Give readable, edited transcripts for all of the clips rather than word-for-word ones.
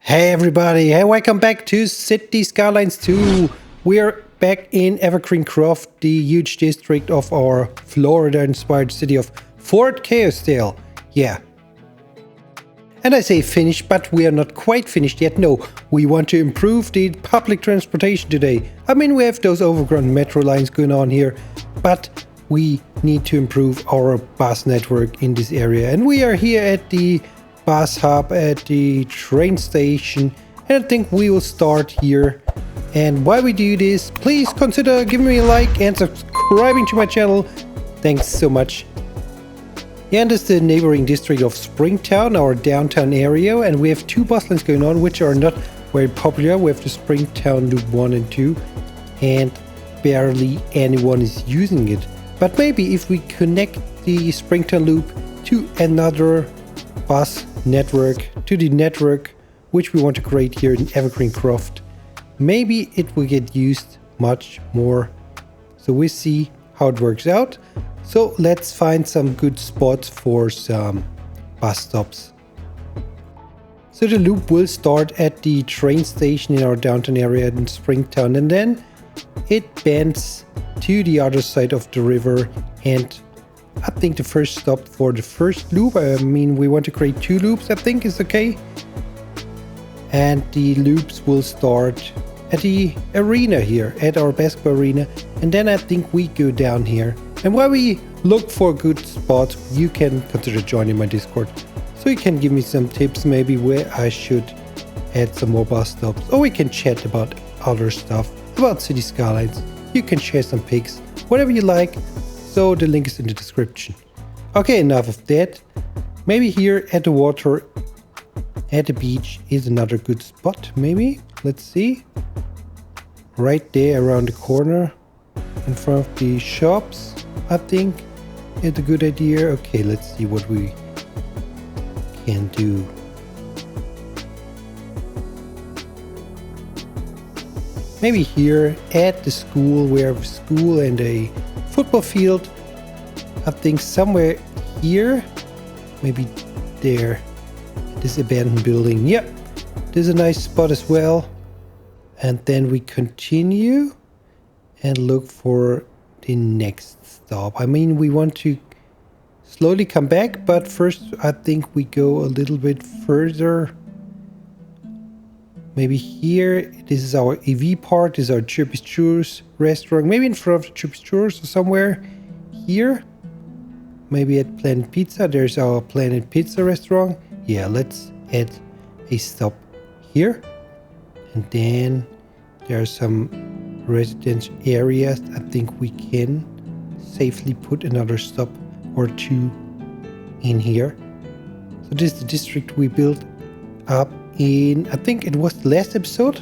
Hey everybody, hey, welcome back to City Skylines 2. We're back in Evergreen Croft, the huge district of our Florida-inspired city of Fort Chaosdale. Yeah. And I say finished, but we are not quite finished yet. No, we want to improve the public transportation today. I mean, we have those overground metro lines going on here, but we need to improve our bus network in this area. And we are here at the bus hub at the train station, and I think we will start here. And while we do this, please consider giving me a like and subscribing to my channel. Thanks so much. Yeah, and this is the neighboring district of Springtown, our downtown area, and we have two bus lines going on which are not very popular. We have the Springtown Loop 1 and 2, and barely anyone is using it. But maybe if we connect the Springtown Loop to another bus network, to the network which we want to create here in Evergreen Croft, maybe it will get used much more. So we'll see how it works out. So let's find some good spots for some bus stops. So the loop will start at the train station in our downtown area in Springtown, and then it bends to the other side of the river. And I think the first stop for the first loop, I mean, we want to create two loops, I think is okay. And the loops will start at the arena here, at our basketball arena. And then I think we go down here. And while we look for good spots, you can consider joining my Discord. So you can give me some tips maybe where I should add some more bus stops. Or we can chat about other stuff, about City Skylines. You can share some pics, whatever you like. So the link is in the description. Okay, enough of that. Maybe here at the water, at the beach is another good spot, maybe. Let's see. Right there around the corner, in front of the shops, I think it's a good idea. Okay, let's see what we can do. Maybe here at the school, we have a school and a football field. I think somewhere here, maybe there, this abandoned building. Yep, this is a nice spot as well. And then we continue and look for the next stop. I mean, we want to slowly come back, but first I think we go a little bit further. Maybe here, this is our EV park, this is our Chirpy Churros restaurant. Maybe in front of the Chirpy Churros or somewhere here. Maybe at Planet Pizza, there's our Planet Pizza restaurant. Yeah, let's add a stop here. And then there are some residential areas. I think we can safely put another stop or two in here. So this is the district we built up in, I think it was the last episode,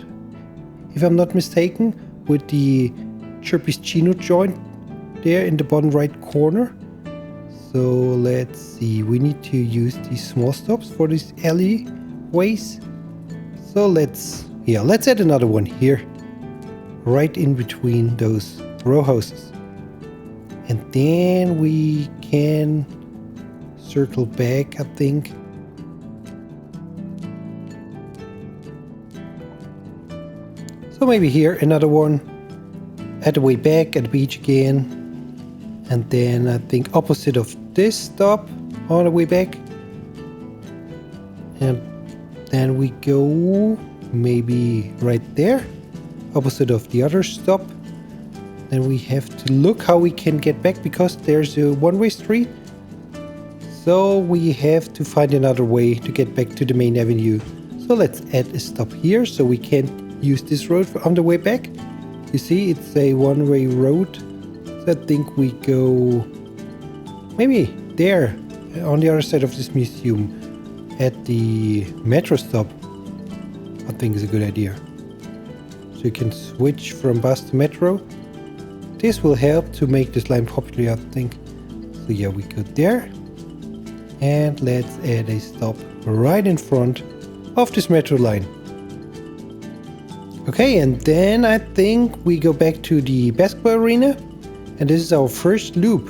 if I'm not mistaken, with the Chirpy's Chino joint there in the bottom right corner. So let's see, we need to use these small stops for these alleyways. So let's add another one here, right in between those row houses. And then we can circle back, I think. So maybe here another one at the way back at the beach again. And then I think opposite of this stop on the way back. And then we go maybe right there, opposite of the other stop. Then we have to look how we can get back because there's a one-way street. So we have to find another way to get back to the main avenue. So let's add a stop here so we can use this road on the way back. You see, it's a one-way road. So I think we go maybe there on the other side of this museum at the metro stop. I think is a good idea. So you can switch from bus to metro. This will help to make this line popular, I think. So yeah, we go there. And let's add a stop right in front of this metro line. Okay, and then I think we go back to the basketball arena. And this is our first loop.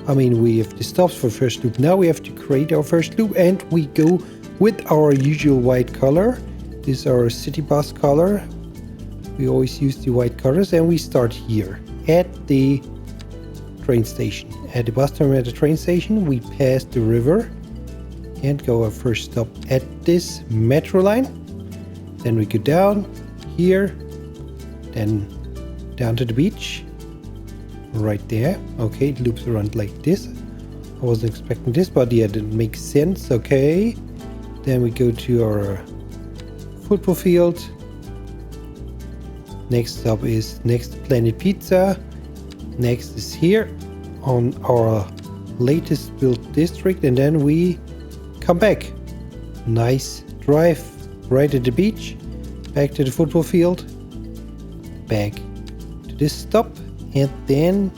I mean, we have the stops for first loop. Now we have to create our first loop, and we go with our usual white color. This is our city bus color. We always use the white colors, and we start here at the train station. At the bus terminal at the train station, we pass the river and go our first stop at this metro line. Then we go down here, then down to the beach, right there. Okay, it loops around like this. I wasn't expecting this, but yeah, that makes sense. Okay, then we go to our football field. Next stop is next to Planet Pizza. Next is here on our latest built district, and then we come back. Nice drive right at the beach, back to the football field, back to this stop, and then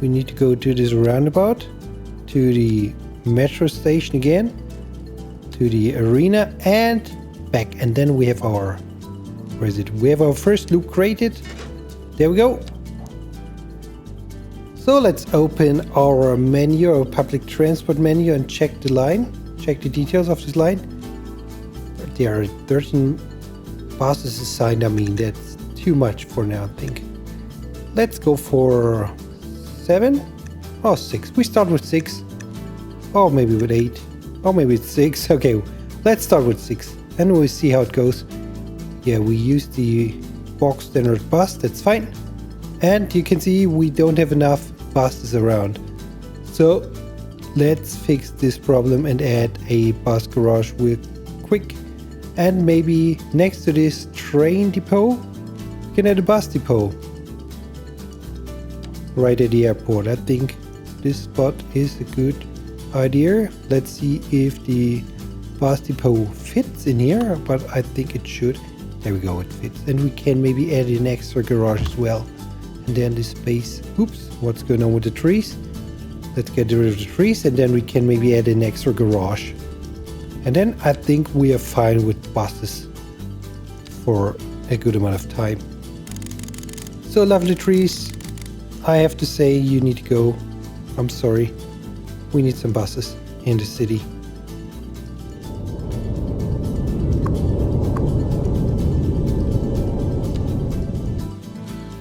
we need to go to this roundabout, to the metro station again, to the arena, and back. And then we have our, where is it? We have our first loop created. There we go. So let's open our menu, our public transport menu, and check the line, check the details of this line. There are 13 buses assigned. I mean, that's too much for now, I think. Let's go for 7 or 6. We start with 6, or maybe with 8, or maybe it's 6. Okay, let's start with 6 and we'll see how it goes. Yeah, we use the box standard bus, that's fine. And you can see we don't have enough buses around. So let's fix this problem and add a bus garage real quick. And maybe next to this train depot, we can add a bus depot. Right at the airport. I think this spot is a good idea. Let's see if the bus depot fits in here, but I think it should. There we go, it fits. And we can maybe add an extra garage as well. And then this space, oops, what's going on with the trees? Let's get rid of the trees, and then we can maybe add an extra garage. And then I think we are fine with buses for a good amount of time. So lovely trees. I have to say you need to go. I'm sorry. We need some buses in the city.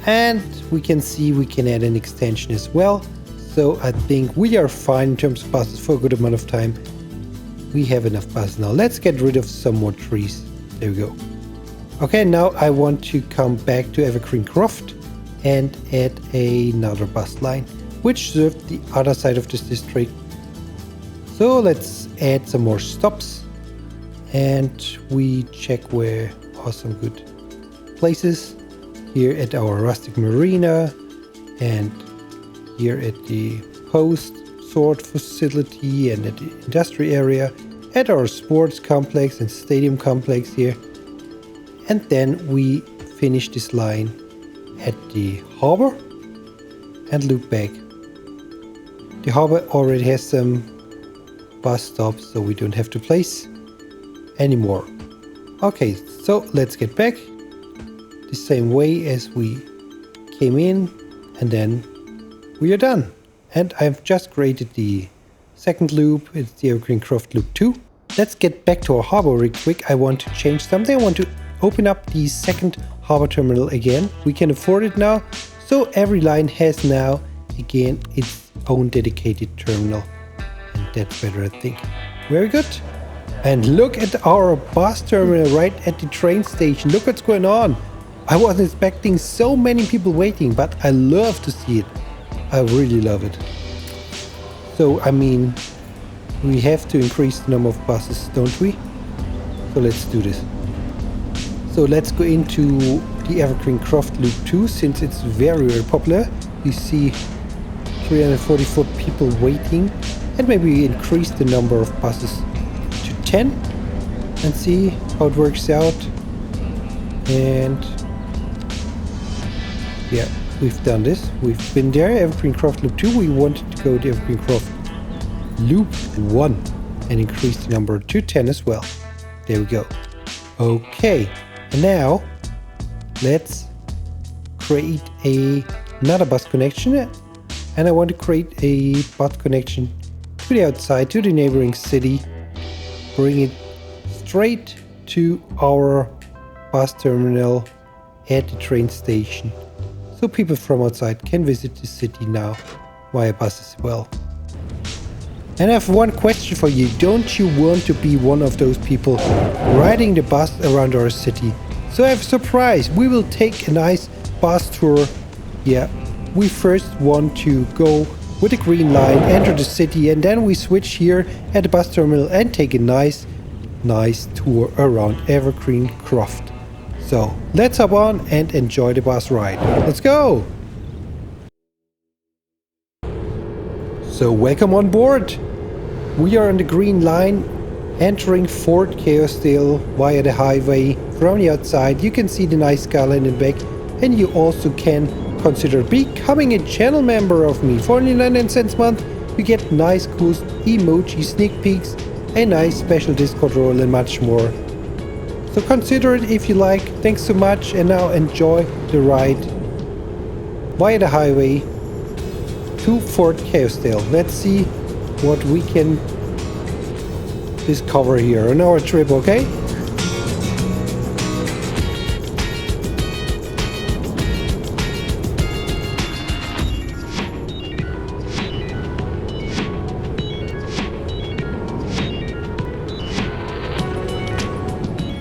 And we can see we can add an extension as well. So I think we are fine in terms of buses for a good amount of time. We have enough buses now. Let's get rid of some more trees. There we go. Okay, now I want to come back to Evergreen Croft and add another bus line, which served the other side of this district. So let's add some more stops, and we check where are some good places. Here at our rustic marina, and here at the post sort facility, and at the industry area, at our sports complex and stadium complex here. And then we finish this line at the harbor and loop back. The harbor already has some bus stops, so we don't have to place anymore. Okay, so let's get back the same way as we came in, and then we are done. And I've just created the second loop. It's the Evergreen Croft loop 2. Let's get back to our harbor real quick. I want to change something. I want to open up the second harbor terminal again. We can afford it now, so every line has now again its own dedicated terminal, and that's better, I think. Very good. And look at our bus terminal right at the train station. Look what's going on. I wasn't expecting so many people waiting, but I love to see it. I really love it. So, I mean, we have to increase the number of buses, don't we? So let's do this. So let's go into the Evergreen Croft Loop 2, since it's very, very popular. You see 344 people waiting, and maybe we increase the number of buses to 10 and see how it works out. And yeah, we've done this. We've been there, Evergreen Croft Loop 2. We wanted to go to Evergreen Croft Loop 1 and increase the number to 10 as well. There we go. Okay, and now let's create another bus connection. And I want to create a bus connection to the outside, to the neighboring city. Bring it straight to our bus terminal at the train station. So people from outside can visit the city now via bus as well. And I have one question for you. Don't you want to be one of those people riding the bus around our city? So I have a surprise. We will take a nice bus tour. Yeah, we first want to go with the green line, enter the city, and then we switch here at the bus terminal and take a nice tour around Evergreen Croft. So let's hop on and enjoy the bus ride. Let's go! So welcome on board. We are on the green line entering Fort Chaosdale via the highway. From the outside you can see the nice skyline in the back, and you also can consider becoming a channel member of me. For only 99 cents a month you get nice cool emoji sneak peeks, a nice special Discord role and much more. So consider it if you like. Thanks so much, and now enjoy the ride via the highway to Fort Chaosdale. Let's see what we can discover here on our trip, okay?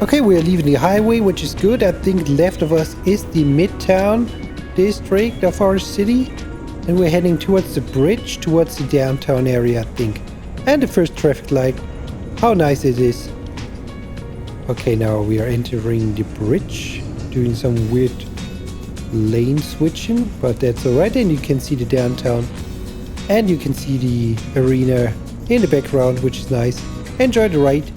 Okay, we are leaving the highway, which is good. I think left of us is the Midtown district of our city. And we're heading towards the bridge, towards the downtown area, I think. And the first traffic light. How nice it is. Okay, now we are entering the bridge. Doing some weird lane switching, but that's alright. And you can see the downtown. And you can see the arena in the background, which is nice. Enjoy the ride.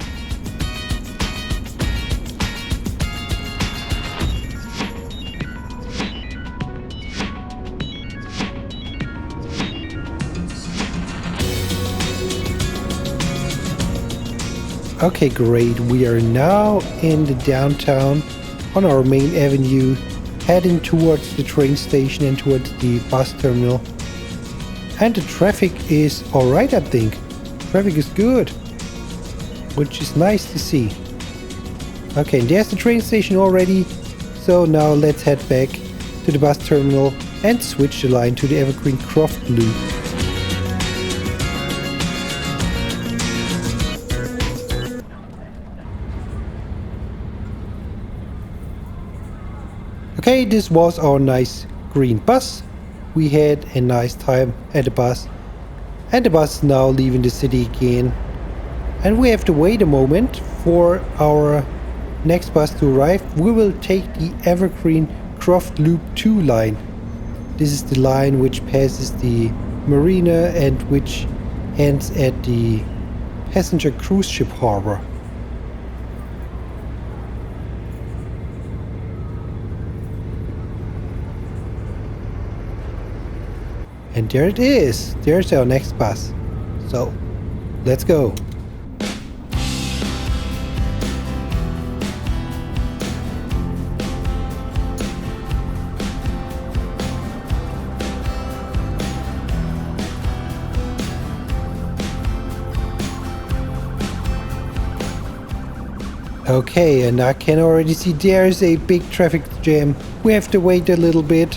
Okay, great. We are now in the downtown on our main avenue, heading towards the train station and towards the bus terminal. And the traffic is alright, I think. Traffic is good, which is nice to see. Okay, there's the train station already. So now let's head back to the bus terminal and switch the line to the Evergreen Croft loop. Okay, this was our nice green bus. We had a nice time at the bus. And the bus is now leaving the city again. And we have to wait a moment for our next bus to arrive. We will take the Evergreen Croft Loop 2 line. This is the line which passes the marina and which ends at the passenger cruise ship harbor. And there it is. There's our next bus. So, let's go. Okay, and I can already see there's a big traffic jam. We have to wait a little bit.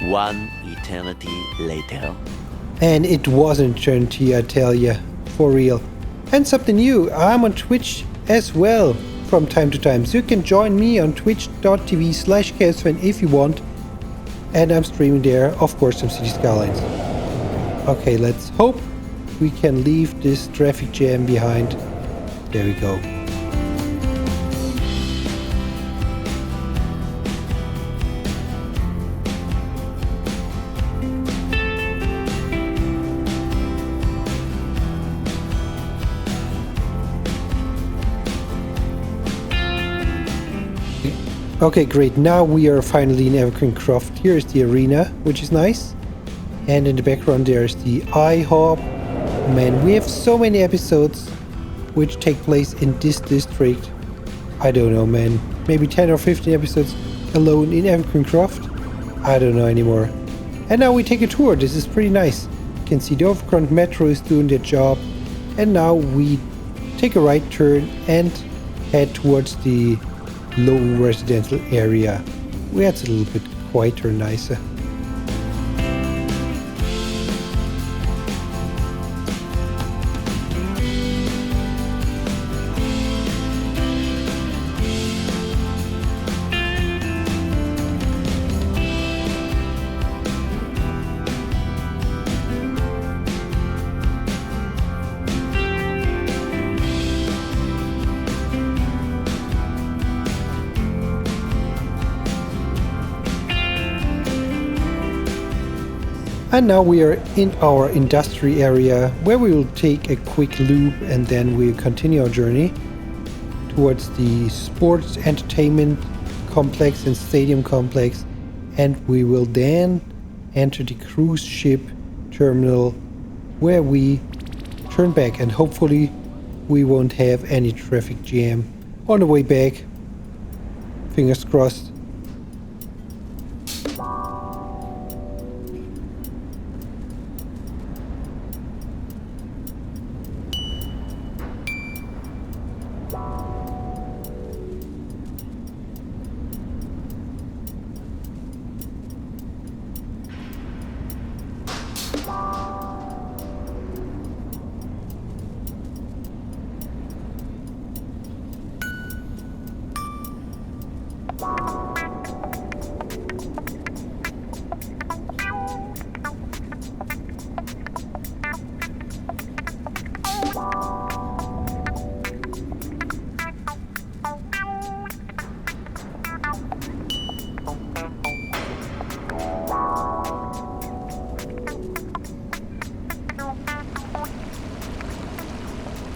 One eternity later. And it was an eternity, I tell ya, for real. And something new, I'm on Twitch as well from time to time. So you can join me on twitch.tv/chaosfan if you want. And I'm streaming there, of course, some City Skylines. Okay, let's hope we can leave this traffic jam behind. There we go. Okay, great. Now we are finally in Evergreen Croft. Here is the arena, which is nice. And in the background there's the IHOP. Man, we have so many episodes which take place in this district. I don't know, man. Maybe 10 or 15 episodes alone in Evergreen Croft. I don't know anymore. And now we take a tour. This is pretty nice. You can see the overground metro is doing their job. And now we take a right turn and head towards the low residential area where it's a little bit quieter and nicer. And now we are in our industry area where we will take a quick loop and then we'll continue our journey towards the sports entertainment complex and stadium complex, and we will then enter the cruise ship terminal where we turn back, and hopefully we won't have any traffic jam on the way back. Fingers crossed.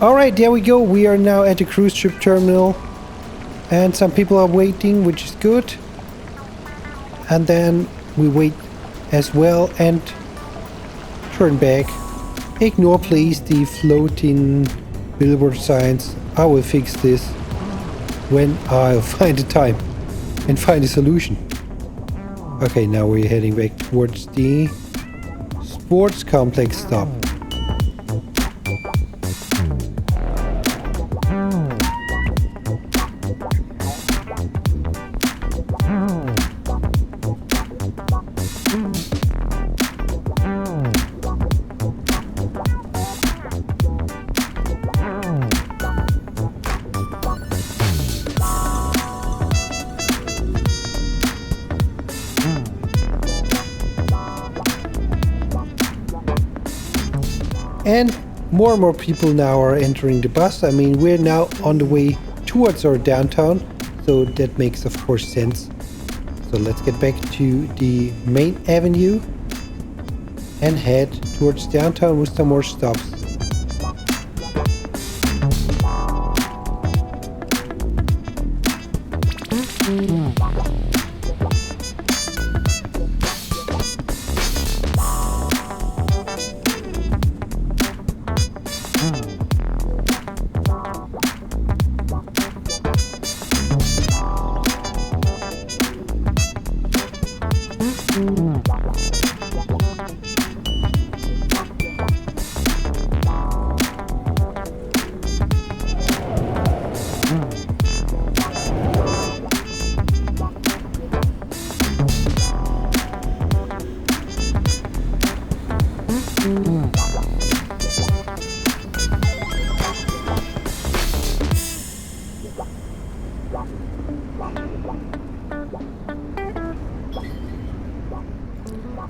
Alright, there we go. We are now at the cruise ship terminal and some people are waiting, which is good. And then we wait as well and turn back. Ignore please the floating billboard signs. I will fix this when I'll find the time and find a solution. Okay, now we're heading back towards the sports complex stop. And more people now are entering the bus. I mean, we're now on the way towards our downtown, so that makes of course sense. So let's get back to the main avenue and head towards downtown with some more stops.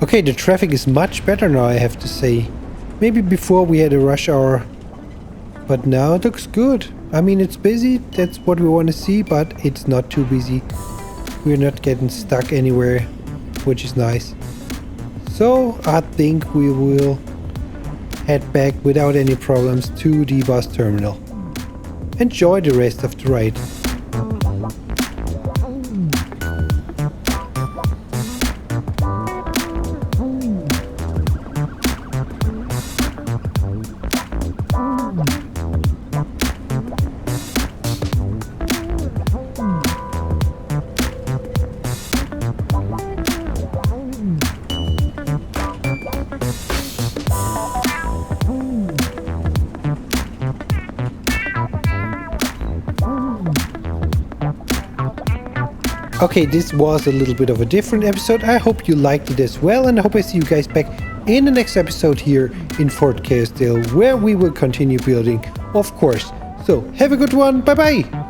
Okay, the traffic is much better now, I have to say. Maybe before we had a rush hour, but now it looks good. I mean, it's busy, that's what we want to see, but it's not too busy. We're not getting stuck anywhere, which is nice. So I think we will head back without any problems to the bus terminal. Enjoy the rest of the ride. Okay, this was a little bit of a different episode. I hope you liked it as well, and I hope I see you guys back in the next episode here in Fort Chaosdale, where we will continue building, of course. So, have a good one. Bye-bye.